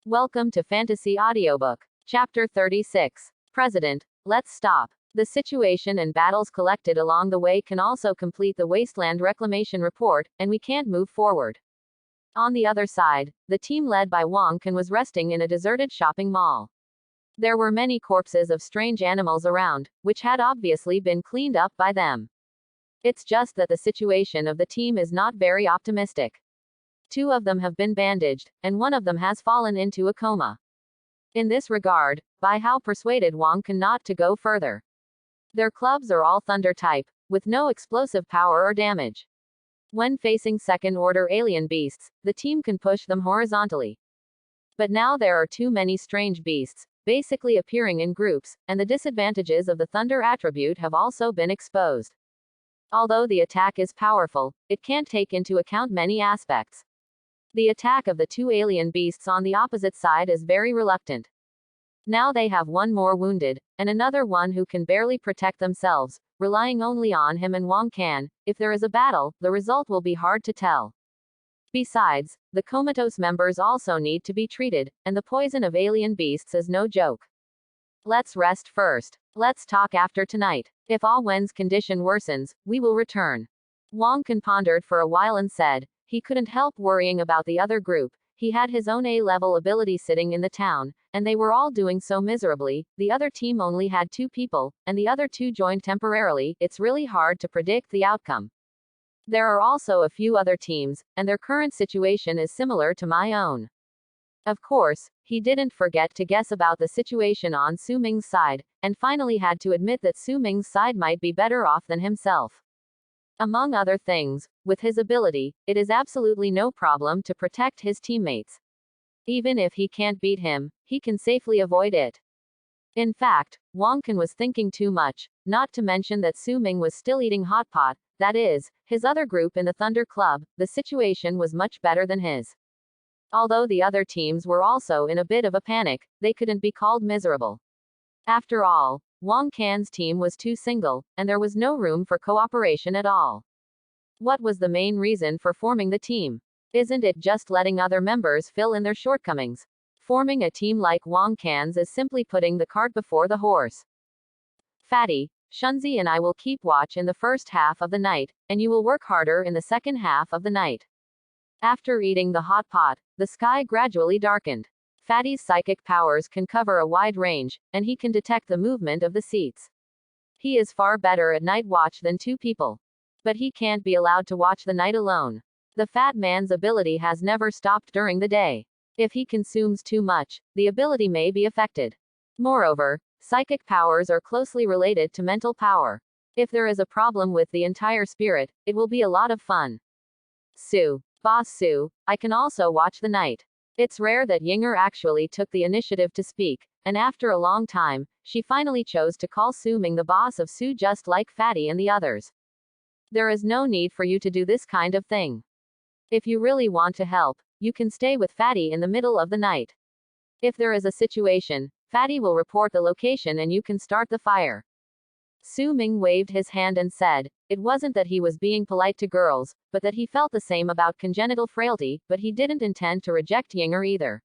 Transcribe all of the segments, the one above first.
Welcome to Fantasy Audiobook. Chapter 36. President, let's stop. The situation and battles collected along the way can also complete the Wasteland Reclamation Report, and we can't move forward. On the other side, the team led by Wong Kan was resting in a deserted shopping mall. There were many corpses of strange animals around, which had obviously been cleaned up by them. It's just that the situation of the team is not very optimistic. 2 of them have been bandaged, and 1 of them has fallen into a coma. In this regard, Bai Hao persuaded Wong Kan not to go further. Their clubs are all thunder type, with no explosive power or damage. When facing second-order alien beasts, the team can push them horizontally. But now there are too many strange beasts, basically appearing in groups, and the disadvantages of the thunder attribute have also been exposed. Although the attack is powerful, it can't take into account many aspects. The attack of the 2 alien beasts on the opposite side is very reluctant. Now they have 1 more wounded, and another one who can barely protect themselves, relying only on him and Wong Kan. If there is a battle, the result will be hard to tell. Besides, the comatose members also need to be treated, and the poison of alien beasts is no joke. Let's rest first. Let's talk after tonight. If Ah Wen's condition worsens, we will return. Wong Kan pondered for a while and said, he couldn't help worrying about the other group. He had his own A-level ability sitting in the town, and they were all doing so miserably. The other team only had 2 people, and the other 2 joined temporarily. It's really hard to predict the outcome. There are also a few other teams, and their current situation is similar to my own. Of course, he didn't forget to guess about the situation on Su Ming's side, and finally had to admit that Su Ming's side might be better off than himself. Among other things, with his ability, it is absolutely no problem to protect his teammates. Even if he can't beat him, he can safely avoid it. In fact, Wong Kan was thinking too much, not to mention that Su Ming was still eating hot pot, that is, his other group in the Thunder Club. The situation was much better than his. Although the other teams were also in a bit of a panic, they couldn't be called miserable. After all, Wong Kan's team was too single, and there was no room for cooperation at all. What was the main reason for forming the team? Isn't it just letting other members fill in their shortcomings? Forming a team like Wong Kan's is simply putting the cart before the horse. Fatty, Shunzi and I will keep watch in the first half of the night, and you will work harder in the second half of the night. After eating the hot pot, the sky gradually darkened. Fatty's psychic powers can cover a wide range, and he can detect the movement of the seats. He is far better at night watch than 2 people. But he can't be allowed to watch the night alone. The fat man's ability has never stopped during the day. If he consumes too much, the ability may be affected. Moreover, psychic powers are closely related to mental power. If there is a problem with the entire spirit, it will be a lot of fun. Boss Su, I can also watch the night. It's rare that Yinger actually took the initiative to speak, and after a long time, she finally chose to call Su Ming the boss of Su, just like Fatty and the others. There is no need for you to do this kind of thing. If you really want to help, you can stay with Fatty in the middle of the night. If there is a situation, Fatty will report the location and you can start the fire. Su Ming waved his hand and said, it wasn't that he was being polite to girls, but that he felt the same about congenital frailty, but he didn't intend to reject Yinger either.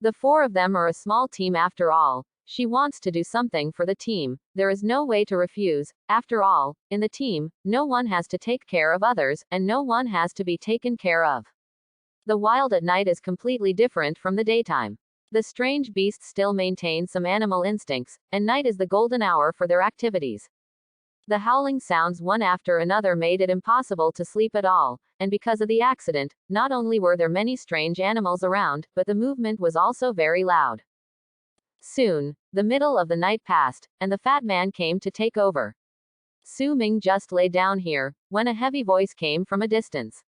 The 4 of them are a small team after all. She wants to do something for the team. There is no way to refuse. After all, in the team, no one has to take care of others, and no one has to be taken care of. The wild at night is completely different from the daytime. The strange beasts still maintain some animal instincts, and night is the golden hour for their activities. The howling sounds one after another made it impossible to sleep at all, and because of the accident, not only were there many strange animals around, but the movement was also very loud. Soon, the middle of the night passed, and the fat man came to take over. Su Ming just lay down here, when a heavy voice came from a distance.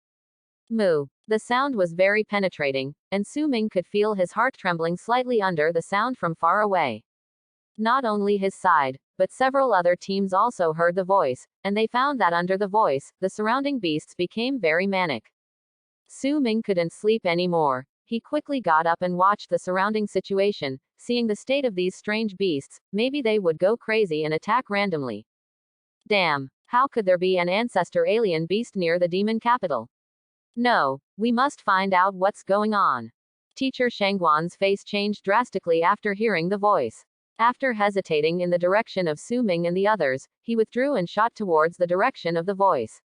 Moo. The sound was very penetrating, and Su Ming could feel his heart trembling slightly under the sound from far away. Not only his side, but several other teams also heard the voice, and they found that under the voice, the surrounding beasts became very manic. Su Ming couldn't sleep anymore. He quickly got up and watched the surrounding situation, seeing the state of these strange beasts. Maybe they would go crazy and attack randomly. Damn, how could there be an ancestor alien beast near the demon capital? No, we must find out what's going on. Teacher Shangguan's face changed drastically after hearing the voice. After hesitating in the direction of Su Ming and the others, he withdrew and shot towards the direction of the voice.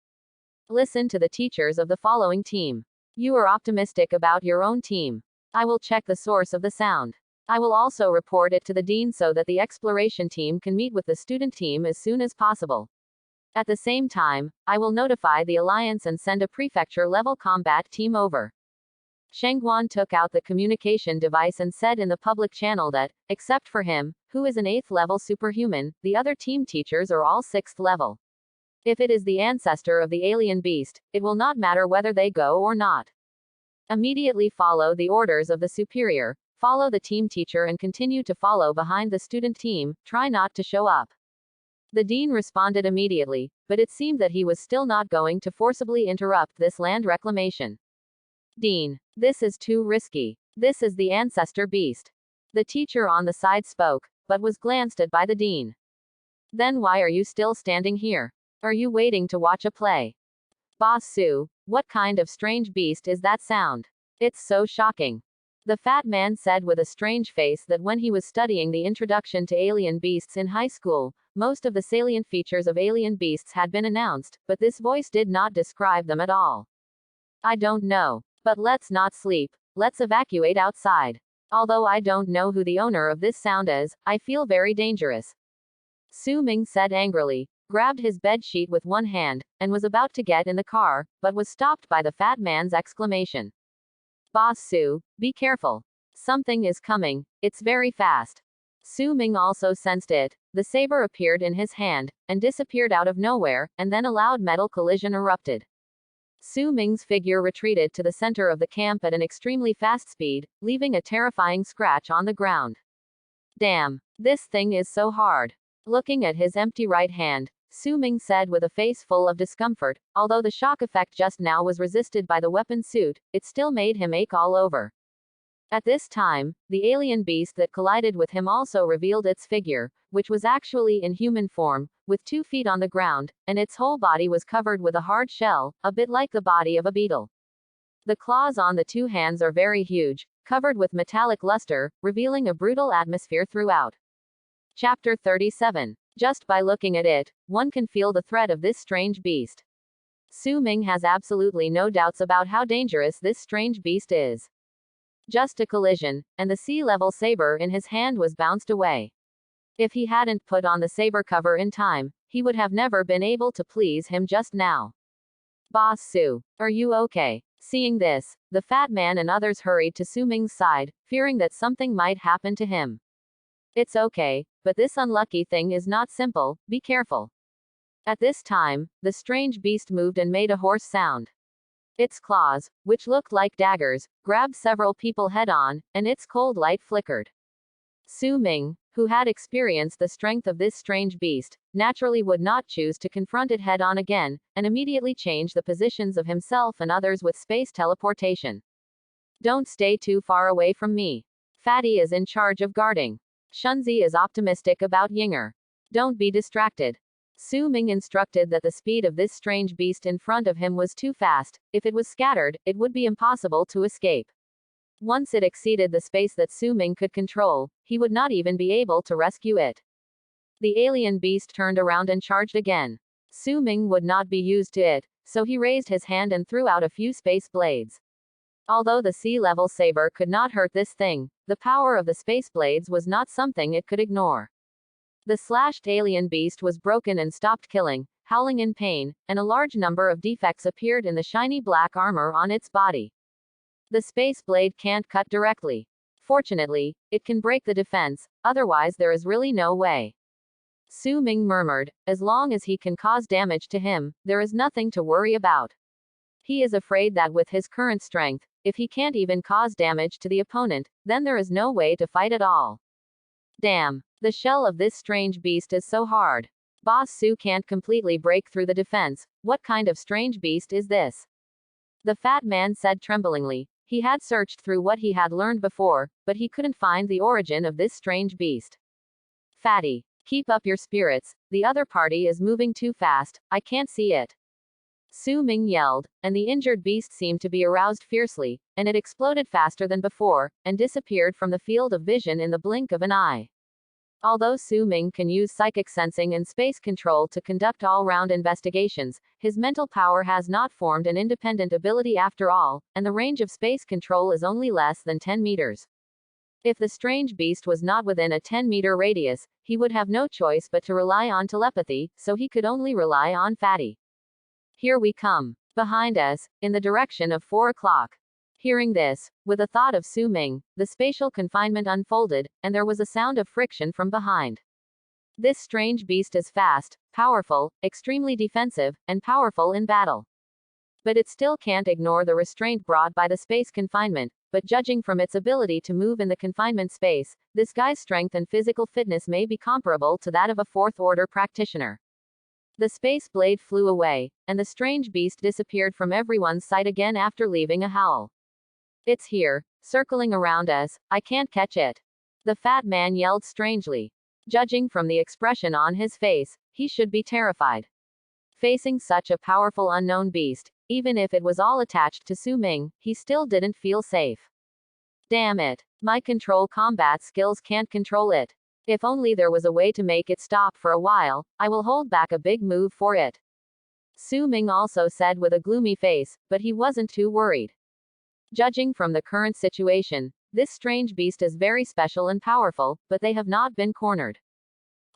Listen to the teachers of the following team. You are optimistic about your own team. I will check the source of the sound. I will also report it to the dean so that the exploration team can meet with the student team as soon as possible. At the same time, I will notify the alliance and send a prefecture-level combat team over. Shangguan took out the communication device and said in the public channel that, except for him, who is an 8th level superhuman, the other team teachers are all 6th level. If it is the ancestor of the alien beast, it will not matter whether they go or not. Immediately follow the orders of the superior, follow the team teacher and continue to follow behind the student team, try not to show up. The dean responded immediately, but it seemed that he was still not going to forcibly interrupt this land reclamation. Dean, this is too risky. This is the ancestor beast. The teacher on the side spoke, but was glanced at by the dean. Then why are you still standing here? Are you waiting to watch a play? Boss Su, what kind of strange beast is that sound? It's so shocking. The fat man said with a strange face that when he was studying the introduction to alien beasts in high school, most of the salient features of alien beasts had been announced, but this voice did not describe them at all. I don't know. But let's not sleep. Let's evacuate outside. Although I don't know who the owner of this sound is, I feel very dangerous. Su Ming said angrily, grabbed his bed sheet with one hand, and was about to get in the car, but was stopped by the fat man's exclamation. Boss Su, be careful. Something is coming. It's very fast. Su Ming also sensed it. The saber appeared in his hand, and disappeared out of nowhere, and then a loud metal collision erupted. Su Ming's figure retreated to the center of the camp at an extremely fast speed, leaving a terrifying scratch on the ground. Damn. This thing is so hard. Looking at his empty right hand, Su Ming said with a face full of discomfort, although the shock effect just now was resisted by the weapon suit, it still made him ache all over. At this time, the alien beast that collided with him also revealed its figure, which was actually in human form, with 2 feet on the ground, and its whole body was covered with a hard shell, a bit like the body of a beetle. The claws on the 2 hands are very huge, covered with metallic luster, revealing a brutal atmosphere throughout. Chapter 37. Just by looking at it, one can feel the threat of this strange beast. Su Ming has absolutely no doubts about how dangerous this strange beast is. Just a collision, and the sea-level saber in his hand was bounced away. If he hadn't put on the saber cover in time, he would have never been able to please him just now. Boss Su, are you okay? Seeing this, the fat man and others hurried to Su Ming's side, fearing that something might happen to him. It's okay, but this unlucky thing is not simple, be careful. At this time, the strange beast moved and made a hoarse sound. Its claws, which looked like daggers, grabbed several people head-on, and its cold light flickered. Su Ming, who had experienced the strength of this strange beast, naturally would not choose to confront it head-on again, and immediately changed the positions of himself and others with space teleportation. Don't stay too far away from me. Fatty is in charge of guarding. Shunzi is optimistic about Yinger. Don't be distracted. Su Ming instructed that the speed of this strange beast in front of him was too fast. If it was scattered, it would be impossible to escape. Once it exceeded the space that Su Ming could control, he would not even be able to rescue it. The alien beast turned around and charged again. Su Ming would not be used to it, so he raised his hand and threw out a few space blades. Although the sea-level saber could not hurt this thing, the power of the space blades was not something it could ignore. The slashed alien beast was broken and stopped killing, howling in pain, and a large number of defects appeared in the shiny black armor on its body. The space blade can't cut directly. Fortunately, it can break the defense, otherwise there is really no way. Su Ming murmured, as long as he can cause damage to him, there is nothing to worry about. He is afraid that with his current strength, if he can't even cause damage to the opponent, then there is no way to fight at all. Damn. The shell of this strange beast is so hard. Boss Su can't completely break through the defense. What kind of strange beast is this? The fat man said tremblingly. He had searched through what he had learned before, but he couldn't find the origin of this strange beast. Fatty, keep up your spirits. The other party is moving too fast. I can't see it. Su Ming yelled, and the injured beast seemed to be aroused fiercely, and it exploded faster than before, and disappeared from the field of vision in the blink of an eye. Although Su Ming can use psychic sensing and space control to conduct all-round investigations, his mental power has not formed an independent ability after all, and the range of space control is only less than 10 meters. If the strange beast was not within a 10-meter radius, he would have no choice but to rely on telepathy, so he could only rely on Fatty. Here we come. Behind us, in the direction of 4 o'clock. Hearing this, with a thought of Su Ming, the spatial confinement unfolded, and there was a sound of friction from behind. This strange beast is fast, powerful, extremely defensive, and powerful in battle. But it still can't ignore the restraint brought by the space confinement, but judging from its ability to move in the confinement space, this guy's strength and physical fitness may be comparable to that of a fourth-order practitioner. The space blade flew away, and the strange beast disappeared from everyone's sight again after leaving a howl. It's here, circling around us, I can't catch it. The fat man yelled strangely. Judging from the expression on his face, he should be terrified. Facing such a powerful unknown beast, even if it was all attached to Su Ming, he still didn't feel safe. Damn it. My control combat skills can't control it. If only there was a way to make it stop for a while, I will hold back a big move for it. Su Ming also said with a gloomy face, but he wasn't too worried. Judging from the current situation, this strange beast is very special and powerful, but they have not been cornered.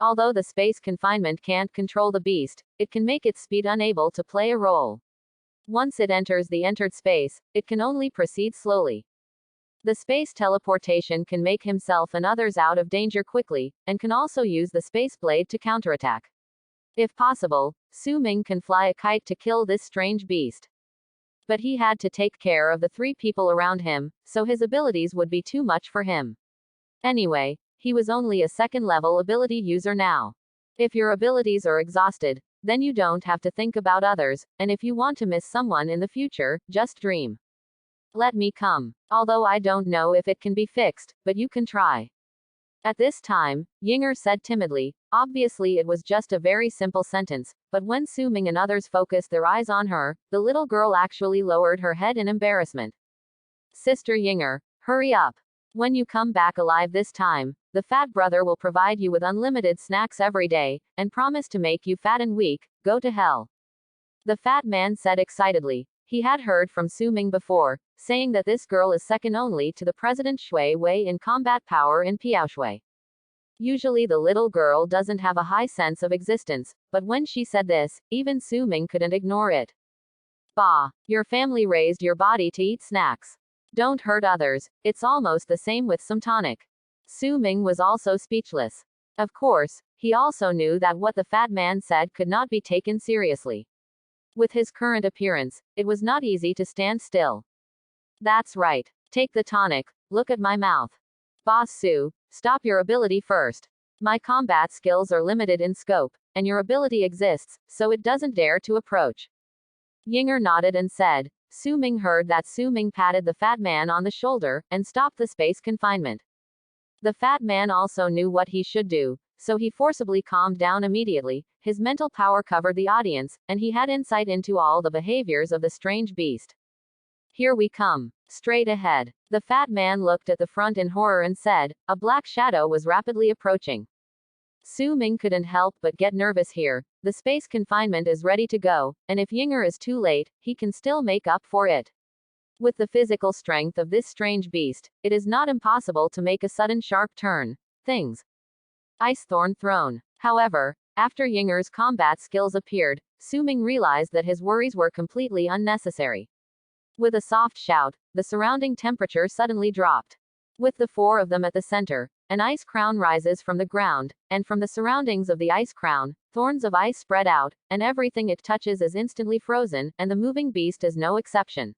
Although the space confinement can't control the beast, it can make its speed unable to play a role. Once it enters the entered space, it can only proceed slowly. The space teleportation can make himself and others out of danger quickly, and can also use the space blade to counterattack. If possible, Su Ming can fly a kite to kill this strange beast. But he had to take care of the 3 people around him, so his abilities would be too much for him. Anyway, he was only a second-level ability user now. If your abilities are exhausted, then you don't have to think about others, and if you want to miss someone in the future, just dream. Let me come. Although I don't know if it can be fixed, but you can try. At this time, Yinger said timidly. Obviously it was just a very simple sentence, but when Su Ming and others focused their eyes on her, the little girl actually lowered her head in embarrassment. Sister Yinger, hurry up. When you come back alive this time, the fat brother will provide you with unlimited snacks every day, and promise to make you fat and weak. Go to hell. The fat man said excitedly. He had heard from Su Ming before, saying that this girl is second only to the President Shui Wei in combat power in Piaoshui. Usually the little girl doesn't have a high sense of existence, but when she said this, even Su Ming couldn't ignore it. Bah, your family raised your body to eat snacks. Don't hurt others, it's almost the same with some tonic. Su Ming was also speechless. Of course, he also knew that what the fat man said could not be taken seriously. With his current appearance, it was not easy to stand still. That's right. Take the tonic, look at my mouth. Boss Su, stop your ability first. My combat skills are limited in scope, and your ability exists, so it doesn't dare to approach. Yinger nodded and said. Su Ming heard that Su Ming patted the fat man on the shoulder, and stopped the space confinement. The fat man also knew what he should do, so he forcibly calmed down immediately. His mental power covered the audience, and he had insight into all the behaviors of the strange beast. Here we come. Straight ahead. The fat man looked at the front in horror and said, a black shadow was rapidly approaching. Su Ming couldn't help but get nervous here. The space confinement is ready to go, and if Yinger is too late, he can still make up for it. With the physical strength of this strange beast, it is not impossible to make a sudden sharp turn. Things. Ice Thorn Throne. However, after Yinger's combat skills appeared, Su Ming realized that his worries were completely unnecessary. With a soft shout, the surrounding temperature suddenly dropped. With the 4 of them at the center, an ice crown rises from the ground, and from the surroundings of the ice crown, thorns of ice spread out, and everything it touches is instantly frozen, and the moving beast is no exception.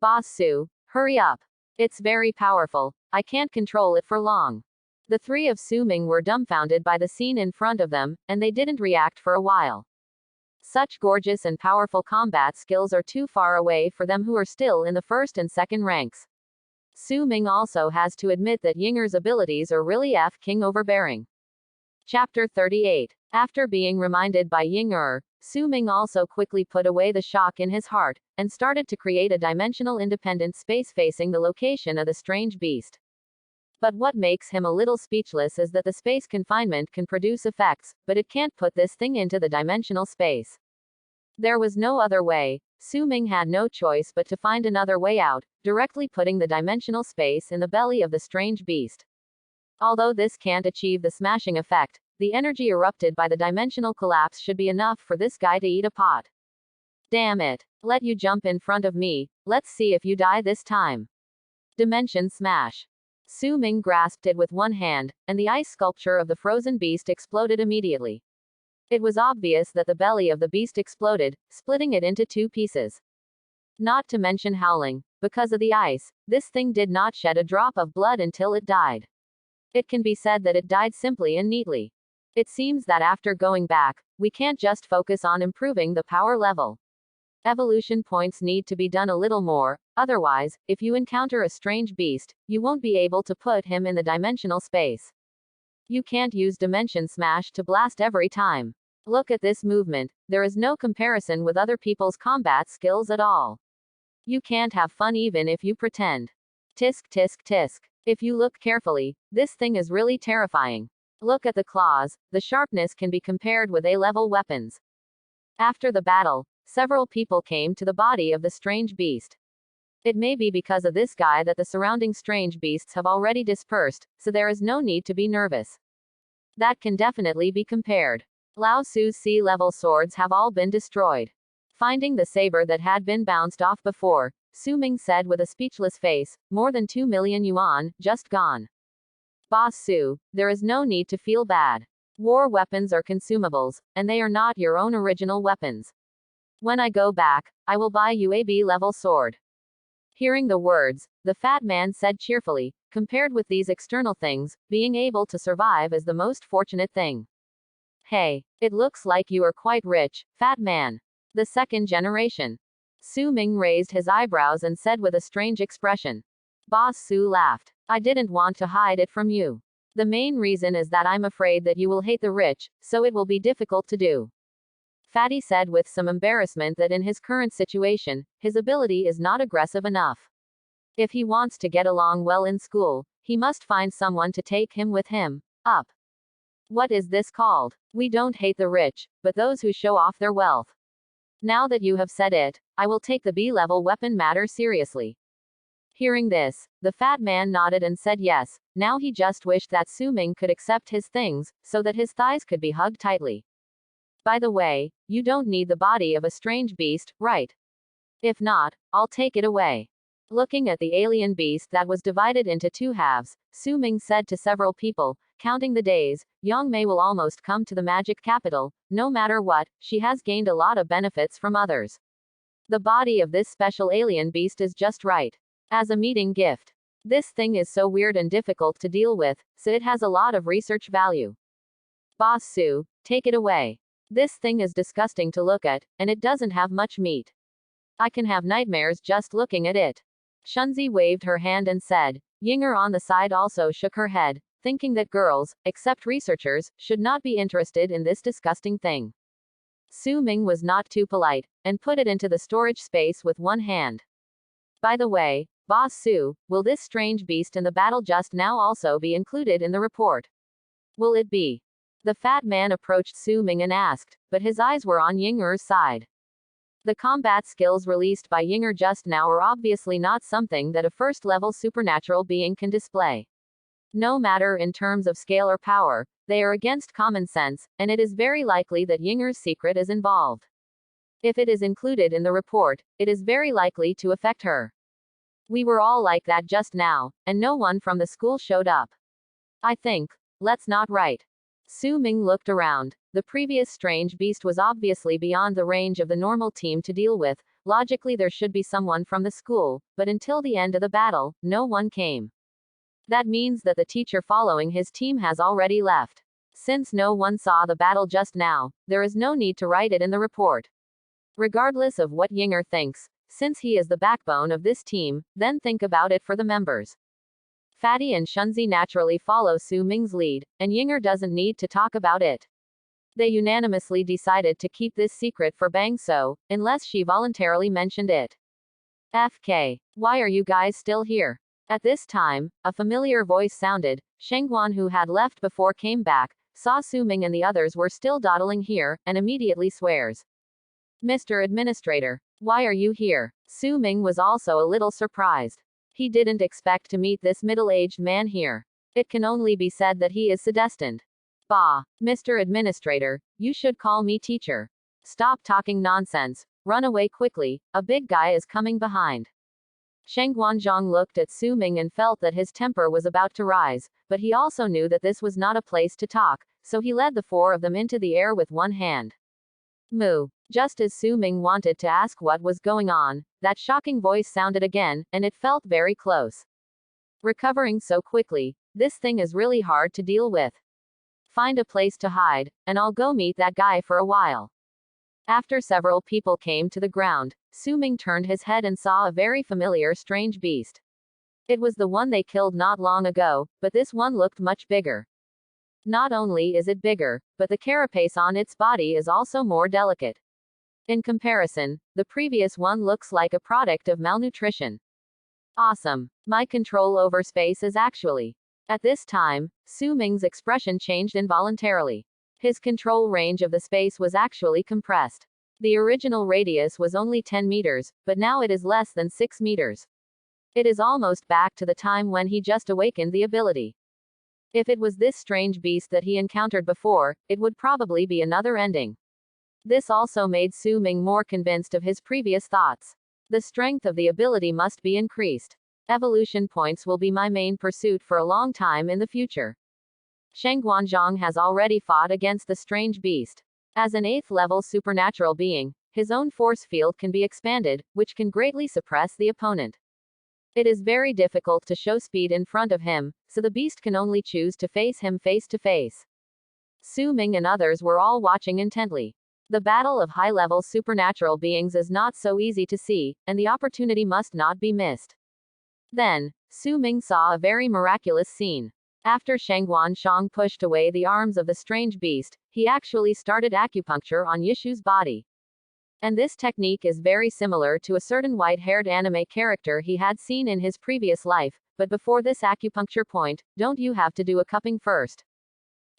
Boss Su, hurry up. It's very powerful. I can't control it for long. The 3 of Su Ming were dumbfounded by the scene in front of them, and they didn't react for a while. Such gorgeous and powerful combat skills are too far away for them who are still in the first and second ranks. Su Ming also has to admit that Yinger's abilities are really f-king overbearing. Chapter 38. After being reminded by Ying-er, Su-ming also quickly put away the shock in his heart, and started to create a dimensional independent space facing the location of the strange beast. But what makes him a little speechless is that the space confinement can produce effects, but it can't put this thing into the dimensional space. There was no other way. Su-ming had no choice but to find another way out, directly putting the dimensional space in the belly of the strange beast. Although this can't achieve the smashing effect, the energy erupted by the dimensional collapse should be enough for this guy to eat a pot. Damn it. Let you jump in front of me, let's see if you die this time. Dimension smash. Su-ming grasped it with one hand, and the ice sculpture of the frozen beast exploded immediately. It was obvious that the belly of the beast exploded, splitting it into two pieces. Not to mention howling. Because of the ice, this thing did not shed a drop of blood until it died. It can be said that it died simply and neatly. It seems that after going back, we can't just focus on improving the power level. Evolution points need to be done a little more, otherwise, if you encounter a strange beast, you won't be able to put him in the dimensional space. You can't use Dimension Smash to blast every time. Look at this movement, there is no comparison with other people's combat skills at all. You can't have fun even if you pretend. Tisk tisk tisk. If you look carefully, this thing is really terrifying. Look at the claws, the sharpness can be compared with A-level weapons. After the battle, several people came to the body of the strange beast. It may be because of this guy that the surrounding strange beasts have already dispersed, so there is no need to be nervous. That can definitely be compared. Lao Tzu's sea-level swords have all been destroyed. Finding the saber that had been bounced off before, Su-ming said with a speechless face, more than 2 million yuan, just gone. Boss Su, there is no need to feel bad. War weapons are consumables, and they are not your own original weapons. When I go back, I will buy you a B-level sword. Hearing the words, the fat man said cheerfully, compared with these external things, being able to survive is the most fortunate thing. Hey, it looks like you are quite rich, fat man. The second generation. Su-ming raised his eyebrows and said with a strange expression. Boss Su laughed. I didn't want to hide it from you. The main reason is that I'm afraid that you will hate the rich, so it will be difficult to do. Fatty said with some embarrassment that in his current situation, his ability is not aggressive enough. If he wants to get along well in school, he must find someone to take him with him, up. What is this called? We don't hate the rich, but those who show off their wealth. Now that you have said it, I will take the B-level weapon matter seriously. Hearing this, the fat man nodded and said yes, now he just wished that Su-ming could accept his things, so that his thighs could be hugged tightly. By the way, you don't need the body of a strange beast, right? If not, I'll take it away. Looking at the alien beast that was divided into two halves, Su-ming said to several people, counting the days, Yongmei will almost come to the magic capital. No matter what, she has gained a lot of benefits from others. The body of this special alien beast is just right. As a meeting gift. This thing is so weird and difficult to deal with, so it has a lot of research value. Boss Su, take it away. This thing is disgusting to look at, and it doesn't have much meat. I can have nightmares just looking at it. Shunzi waved her hand and said. Yinger on the side also shook her head, thinking that girls, except researchers, should not be interested in this disgusting thing. Su-ming was not too polite, and put it into the storage space with one hand. By the way, Boss Su, will this strange beast in the battle just now also be included in the report? Will it be? The fat man approached Su-ming and asked, but his eyes were on Yinger's side. The combat skills released by Yinger just now are obviously not something that a first-level supernatural being can display. No matter in terms of scale or power, they are against common sense, and it is very likely that Yinger's secret is involved. If it is included in the report, it is very likely to affect her. We were all like that just now, and no one from the school showed up. I think, let's not write. Su-ming looked around. The previous strange beast was obviously beyond the range of the normal team to deal with. Logically there should be someone from the school, but until the end of the battle, no one came. That means that the teacher following his team has already left. Since no one saw the battle just now, there is no need to write it in the report. Regardless of what Yinger thinks, since he is the backbone of this team, then think about it for the members. Fatty and Shunzi naturally follow Su-ming's lead, and Yinger doesn't need to talk about it. They unanimously decided to keep this secret for Bang So, unless she voluntarily mentioned it. FK. Why are you guys still here? At this time, a familiar voice sounded. Shengguan, who had left before, came back, saw Su Ming and the others were still dawdling here, and immediately swears. Mr. Administrator, why are you here? Su Ming was also a little surprised. He didn't expect to meet this middle-aged man here. It can only be said that he is sedestined. Bah, Mr. Administrator, you should call me teacher. Stop talking nonsense. Run away quickly, a big guy is coming behind. Sheng Guanzhong looked at Su Ming and felt that his temper was about to rise, but he also knew that this was not a place to talk, so he led the four of them into the air with one hand. Moo. Just as Su Ming wanted to ask what was going on, that shocking voice sounded again, and it felt very close. Recovering so quickly, this thing is really hard to deal with. Find a place to hide, and I'll go meet that guy for a while. After several people came to the ground, Su Ming turned his head and saw a very familiar strange beast. It was the one they killed not long ago, but this one looked much bigger. Not only is it bigger, but the carapace on its body is also more delicate. In comparison, the previous one looks like a product of malnutrition. Awesome. My control over space is actually. At this time, Su Ming's expression changed involuntarily. His control range of the space was actually compressed. The original radius was only 10 meters, but now it is less than 6 meters. It is almost back to the time when he just awakened the ability. If it was this strange beast that he encountered before, it would probably be another ending. This also made Su Ming more convinced of his previous thoughts. The strength of the ability must be increased. Evolution points will be my main pursuit for a long time in the future. Sheng Guanzhong has already fought against the strange beast. As an 8th level supernatural being, his own force field can be expanded, which can greatly suppress the opponent. It is very difficult to show speed in front of him, so the beast can only choose to face him face to face. Su Ming and others were all watching intently. The battle of high-level supernatural beings is not so easy to see, and the opportunity must not be missed. Then, Su Ming saw a very miraculous scene. After Sheng Guanzhong pushed away the arms of the strange beast, he actually started acupuncture on Yishu's body. And this technique is very similar to a certain white-haired anime character he had seen in his previous life, but before this acupuncture point, don't you have to do a cupping first?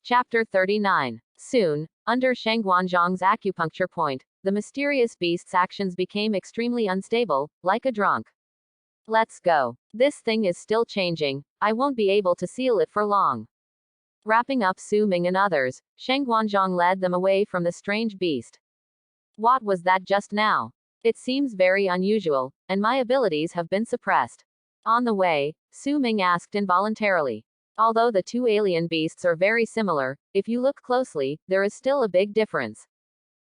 Chapter 39. Soon, under Sheng Guanzhong's acupuncture point, the mysterious beast's actions became extremely unstable, like a drunk. Let's go. This thing is still changing. I won't be able to seal it for long. Wrapping up Su Ming and others, Sheng Guanzhong led them away from the strange beast. What was that just now? It seems very unusual, and my abilities have been suppressed. On the way, Su Ming asked involuntarily. Although the two alien beasts are very similar, if you look closely, there is still a big difference.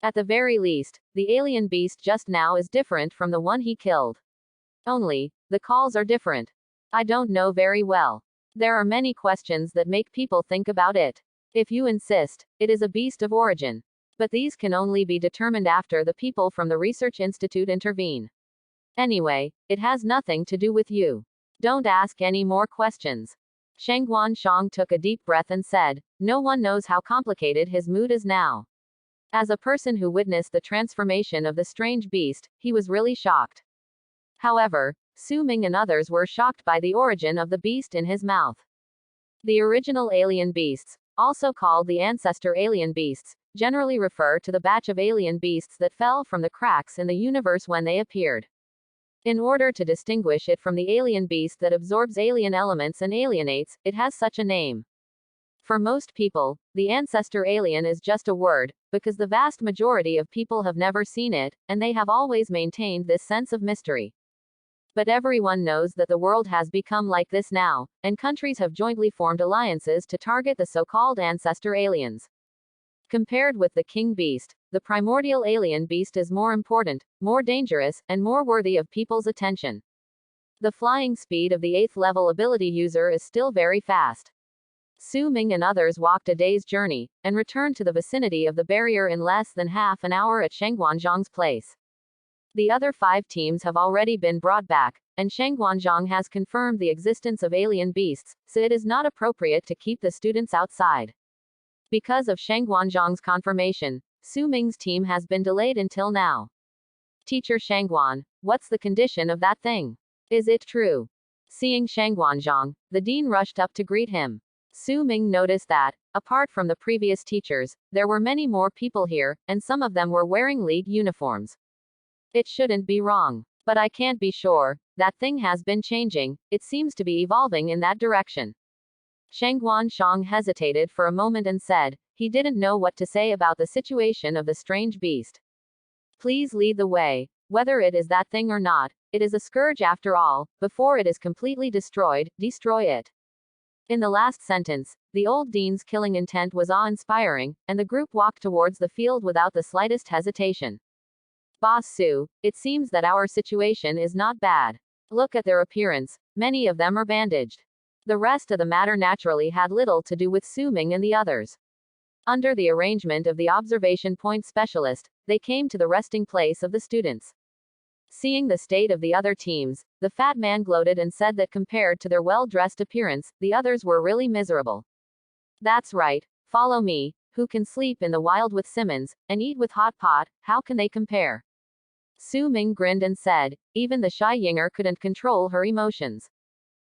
At the very least, the alien beast just now is different from the one he killed. Only, the calls are different. I don't know very well. There are many questions that make people think about it. If you insist, it is a beast of origin. But these can only be determined after the people from the research institute intervene. Anyway, it has nothing to do with you. Don't ask any more questions. Sheng Guanzhong took a deep breath and said, no one knows how complicated his mood is now. As a person who witnessed the transformation of the strange beast, he was really shocked. However, Su Ming and others were shocked by the origin of the beast in his mouth. The original alien beasts, also called the ancestor alien beasts, generally refer to the batch of alien beasts that fell from the cracks in the universe when they appeared. In order to distinguish it from the alien beast that absorbs alien elements and alienates, it has such a name. For most people, the ancestor alien is just a word, because the vast majority of people have never seen it, and they have always maintained this sense of mystery. But everyone knows that the world has become like this now, and countries have jointly formed alliances to target the so-called ancestor aliens. Compared with the king beast, the primordial alien beast is more important, more dangerous, and more worthy of people's attention. The flying speed of the 8th level ability user is still very fast. Su Ming and others walked a day's journey, and returned to the vicinity of the barrier in less than half an hour at Sheng Guanzhong's place. The other 5 teams have already been brought back, and Sheng Guanzhong has confirmed the existence of alien beasts, so it is not appropriate to keep the students outside. Because of Sheng Guanzhong's confirmation, Su Ming's team has been delayed until now. Teacher Shangguan, what's the condition of that thing? Is it true? Seeing Sheng Guanzhong, the dean rushed up to greet him. Su Ming noticed that, apart from the previous teachers, there were many more people here, and some of them were wearing league uniforms. It shouldn't be wrong. But I can't be sure. That thing has been changing, it seems to be evolving in that direction. Sheng Guanzhong hesitated for a moment and said, he didn't know what to say about the situation of the strange beast. Please lead the way. Whether it is that thing or not, it is a scourge after all. Before it is completely destroyed, destroy it. In the last sentence, the old dean's killing intent was awe-inspiring, and the group walked towards the field without the slightest hesitation. Boss Su, it seems that our situation is not bad. Look at their appearance, many of them are bandaged. The rest of the matter naturally had little to do with Su Ming and the others. Under the arrangement of the observation point specialist, they came to the resting place of the students. Seeing the state of the other teams, the fat man gloated and said that compared to their well-dressed appearance, the others were really miserable. That's right, follow me. Who can sleep in the wild with Simmons, and eat with hot pot, how can they compare? Su Ming grinned and said, even the shy Yinger couldn't control her emotions.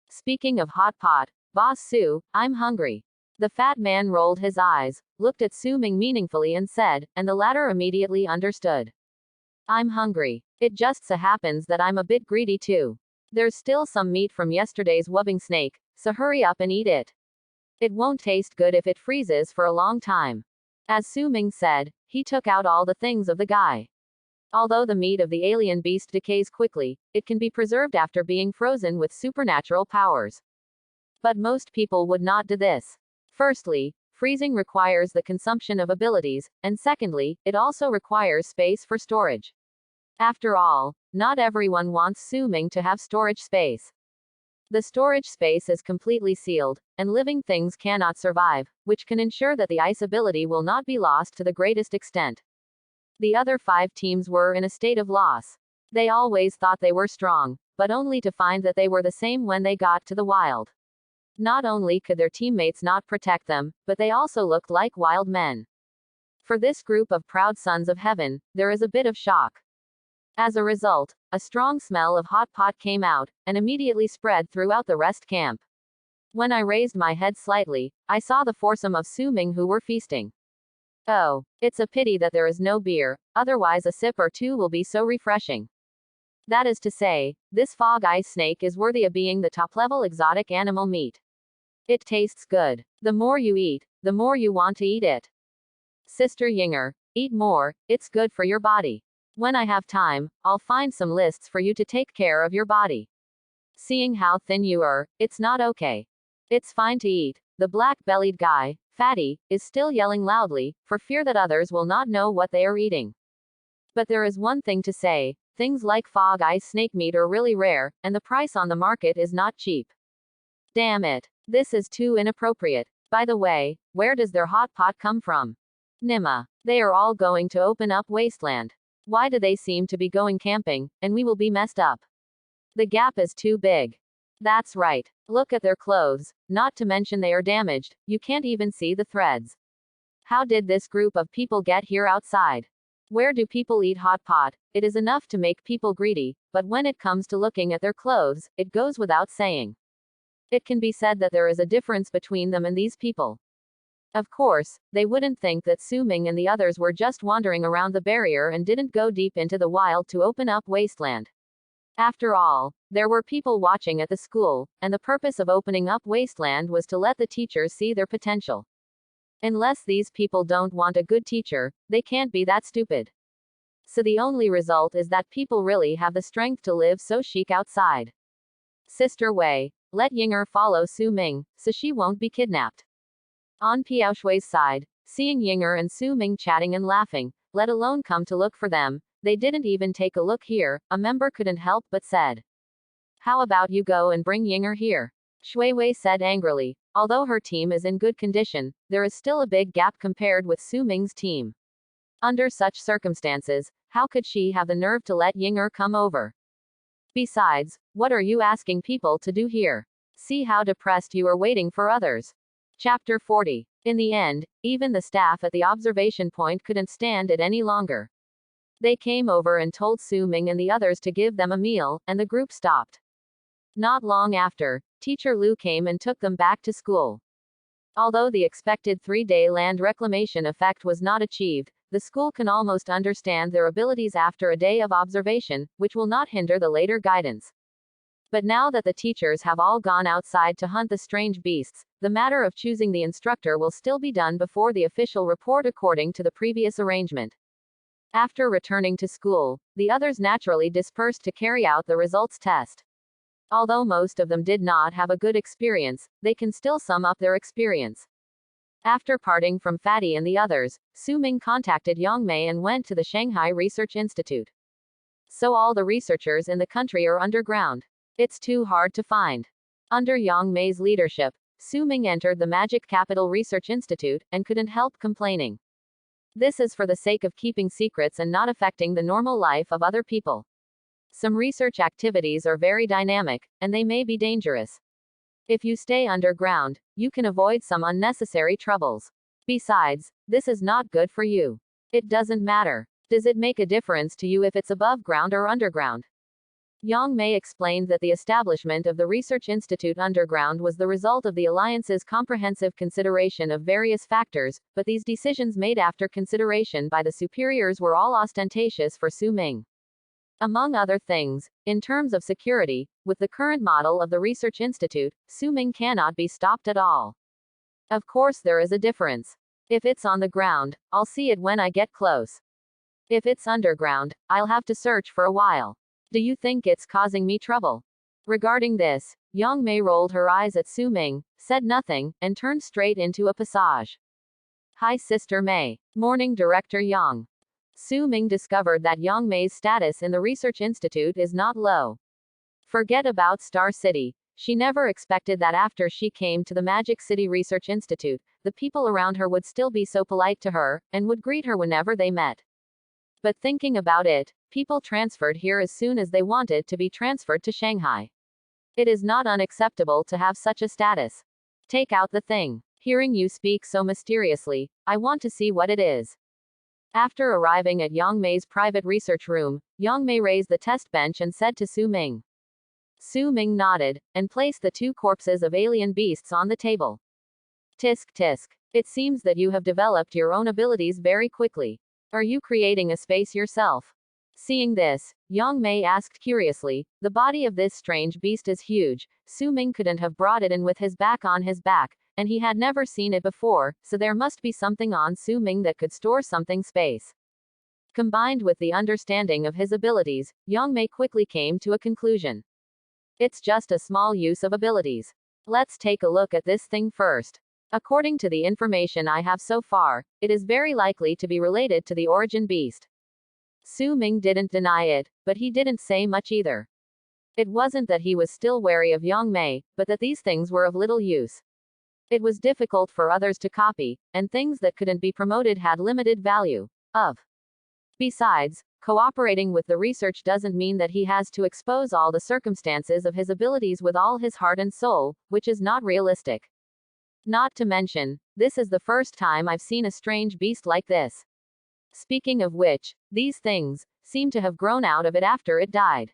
Speaking of hot pot, Boss Su, I'm hungry. The fat man rolled his eyes, looked at Su Ming meaningfully and said, and the latter immediately understood. I'm hungry. It just so happens that I'm a bit greedy too. There's still some meat from yesterday's wubbing snake, so hurry up and eat it. It won't taste good if it freezes for a long time. As Su Ming said, he took out all the things of the guy. Although the meat of the alien beast decays quickly, it can be preserved after being frozen with supernatural powers. But most people would not do this. Firstly, freezing requires the consumption of abilities, and secondly, it also requires space for storage. After all, not everyone wants Su Ming to have storage space. The storage space is completely sealed, and living things cannot survive, which can ensure that the ice ability will not be lost to the greatest extent. The other 5 teams were in a state of loss. They always thought they were strong, but only to find that they were the same when they got to the wild. Not only could their teammates not protect them, but they also looked like wild men. For this group of proud sons of heaven, there is a bit of shock. As a result, a strong smell of hot pot came out, and immediately spread throughout the rest camp. When I raised my head slightly, I saw the foursome of Su Ming who were feasting. Oh, it's a pity that there is no beer, otherwise a sip or two will be so refreshing. That is to say, this fog ice snake is worthy of being the top-level exotic animal meat. It tastes good. The more you eat, the more you want to eat it. Sister Yinger, eat more, it's good for your body. When I have time, I'll find some lists for you to take care of your body. Seeing how thin you are, it's not okay. It's fine to eat. The black-bellied guy, Fatty, is still yelling loudly, for fear that others will not know what they are eating. But there is one thing to say, things like fog ice snake meat are really rare, and the price on the market is not cheap. Damn it. This is too inappropriate. By the way, where does their hot pot come from? Nima. They are all going to open up wasteland. Why do they seem to be going camping, and we will be messed up? The gap is too big. That's right. Look at their clothes, not to mention they are damaged, you can't even see the threads. How did this group of people get here outside? Where do people eat hot pot? It is enough to make people greedy, but when it comes to looking at their clothes, it goes without saying. It can be said that there is a difference between them and these people. Of course, they wouldn't think that Su Ming and the others were just wandering around the barrier and didn't go deep into the wild to open up wasteland. After all, there were people watching at the school, and the purpose of opening up wasteland was to let the teachers see their potential. Unless these people don't want a good teacher, they can't be that stupid. So the only result is that people really have the strength to live so chic outside. Sister Wei, let Yinger follow Su Ming, so she won't be kidnapped. On Piao Shui's side, seeing Yinger and Su Ming chatting and laughing, let alone come to look for them, they didn't even take a look here, a member couldn't help but said. How about you go and bring Yinger here? Shui Wei said angrily. Although her team is in good condition, there is still a big gap compared with Su Ming's team. Under such circumstances, how could she have the nerve to let Yinger come over? Besides, what are you asking people to do here? See how depressed you are waiting for others. Chapter 40. In the end, even the staff at the observation point couldn't stand it any longer. They came over and told Su Ming and the others to give them a meal, and the group stopped. Not long after, Teacher Lu came and took them back to school. Although the expected 3-day land reclamation effect was not achieved, the school can almost understand their abilities after a day of observation, which will not hinder the later guidance. But now that the teachers have all gone outside to hunt the strange beasts, the matter of choosing the instructor will still be done before the official report according to the previous arrangement. After returning to school, the others naturally dispersed to carry out the results test. Although most of them did not have a good experience, they can still sum up their experience. After parting from Fatty and the others, Su Ming contacted Yang Mei and went to the Shanghai Research Institute. So all the researchers in the country are underground. It's too hard to find. Under Yang Mei's leadership, Su Ming entered the Magic Capital Research Institute, and couldn't help complaining. This is for the sake of keeping secrets and not affecting the normal life of other people. Some research activities are very dynamic, and they may be dangerous. If you stay underground, you can avoid some unnecessary troubles. Besides, this is not good for you. It doesn't matter. Does it make a difference to you if it's above ground or underground? Yang Mei explained that the establishment of the Research Institute underground was the result of the Alliance's comprehensive consideration of various factors, but these decisions made after consideration by the superiors were all ostentatious for Su Ming. Among other things, in terms of security, with the current model of the Research Institute, Su Ming cannot be stopped at all. Of course there is a difference. If it's on the ground, I'll see it when I get close. If it's underground, I'll have to search for a while. Do you think it's causing me trouble? Regarding this, Yang Mei rolled her eyes at Su Ming, said nothing, and turned straight into a passage. Hi Sister Mei. Morning Director Yang. Su Ming discovered that Yang Mei's status in the Research Institute is not low. Forget about Star City. She never expected that after she came to the Magic City Research Institute, the people around her would still be so polite to her, and would greet her whenever they met. But thinking about it, people transferred here as soon as they wanted to be transferred to Shanghai. It is not unacceptable to have such a status. Take out the thing. Hearing you speak so mysteriously, I want to see what it is. After arriving at Yang Mei's private research room, Yang Mei raised the test bench and said to Su Ming. Su Ming nodded, and placed the 2 corpses of alien beasts on the table. Tisk tisk. It seems that you have developed your own abilities very quickly. Are you creating a space yourself? Seeing this, Yang Mei asked curiously, the body of this strange beast is huge, Su Ming couldn't have brought it in with his back on his back, and he had never seen it before, so there must be something on Su Ming that could store something space. Combined with the understanding of his abilities, Yang Mei quickly came to a conclusion. It's just a small use of abilities. Let's take a look at this thing first. According to the information I have so far, it is very likely to be related to the origin beast. Su Ming didn't deny it, but he didn't say much either. It wasn't that he was still wary of Yang Mei, but that these things were of little use. It was difficult for others to copy, and things that couldn't be promoted had limited value. Besides, cooperating with the research doesn't mean that he has to expose all the circumstances of his abilities with all his heart and soul, which is not realistic. Not to mention, this is the first time I've seen a strange beast like this. Speaking of which, these things seem to have grown out of it after it died.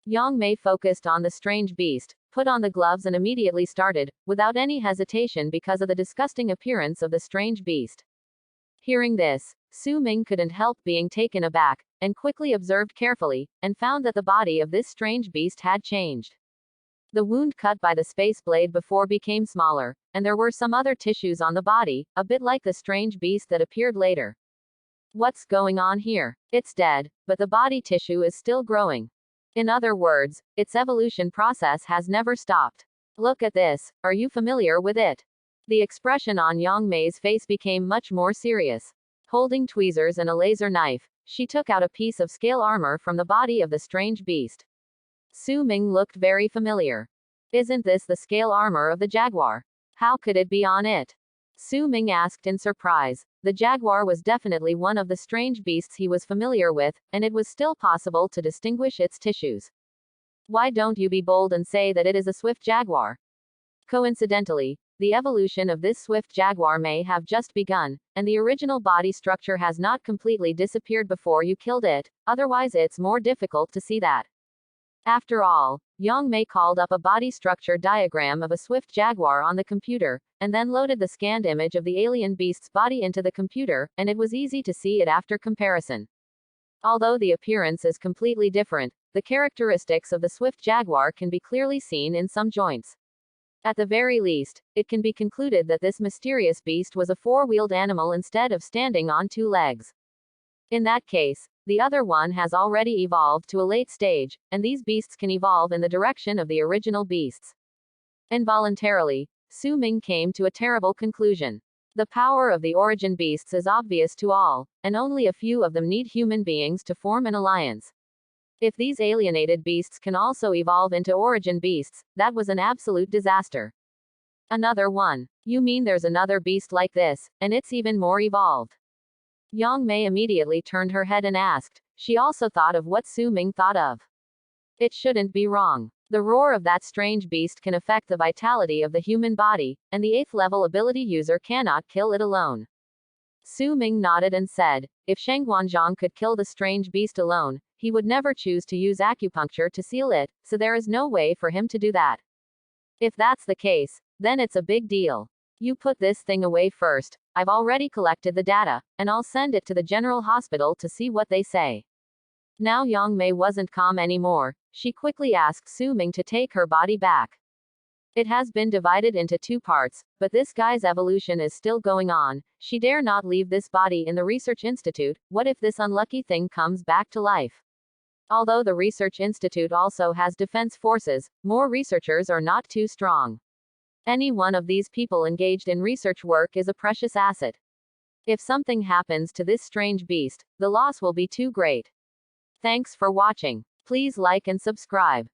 Yang Mei focused on the strange beast, put on the gloves and immediately started, without any hesitation because of the disgusting appearance of the strange beast. Hearing this, Su Ming couldn't help being taken aback, and quickly observed carefully, and found that the body of this strange beast had changed. The wound cut by the space blade before became smaller, and there were some other tissues on the body, a bit like the strange beast that appeared later. What's going on here? It's dead, but the body tissue is still growing. In other words, its evolution process has never stopped. Look at this, are you familiar with it? The expression on Yang Mei's face became much more serious. Holding tweezers and a laser knife, she took out a piece of scale armor from the body of the strange beast. Su Ming looked very familiar. Isn't this the scale armor of the jaguar? How could it be on it? Su Ming asked in surprise. The jaguar was definitely one of the strange beasts he was familiar with, and it was still possible to distinguish its tissues. Why don't you be bold and say that it is a swift jaguar? Coincidentally, the evolution of this swift jaguar may have just begun, and the original body structure has not completely disappeared before you killed it, otherwise it's more difficult to see that. After all, Yang Mei called up a body structure diagram of a swift jaguar on the computer, and then loaded the scanned image of the alien beast's body into the computer, and it was easy to see it after comparison. Although the appearance is completely different, the characteristics of the swift jaguar can be clearly seen in some joints. At the very least, it can be concluded that this mysterious beast was a four-wheeled animal instead of standing on two legs. In that case, the other one has already evolved to a late stage, and these beasts can evolve in the direction of the original beasts. Involuntarily, Su Ming came to a terrible conclusion. The power of the origin beasts is obvious to all, and only a few of them need human beings to form an alliance. If these alienated beasts can also evolve into origin beasts, that was an absolute disaster. Another one. You mean there's another beast like this, and it's even more evolved? Yang Mei immediately turned her head and asked. She also thought of what Su Ming thought of. It shouldn't be wrong. The roar of that strange beast can affect the vitality of the human body, and the 8th level ability user cannot kill it alone. Su Ming nodded and said, if Sheng Guanzhong could kill the strange beast alone, he would never choose to use acupuncture to seal it, so there is no way for him to do that. If that's the case, then it's a big deal. You put this thing away first. I've already collected the data, and I'll send it to the general hospital to see what they say. Now Yang Mei wasn't calm anymore. She quickly asked Su Ming to take her body back. It has been divided into two parts, but this guy's evolution is still going on. She dare not leave this body in the research institute. What if this unlucky thing comes back to life? Although the research institute also has defense forces, more researchers are not too strong. Any one of these people engaged in research work is a precious asset. If something happens to this strange beast, the loss will be too great. Thanks for watching. Please like and subscribe.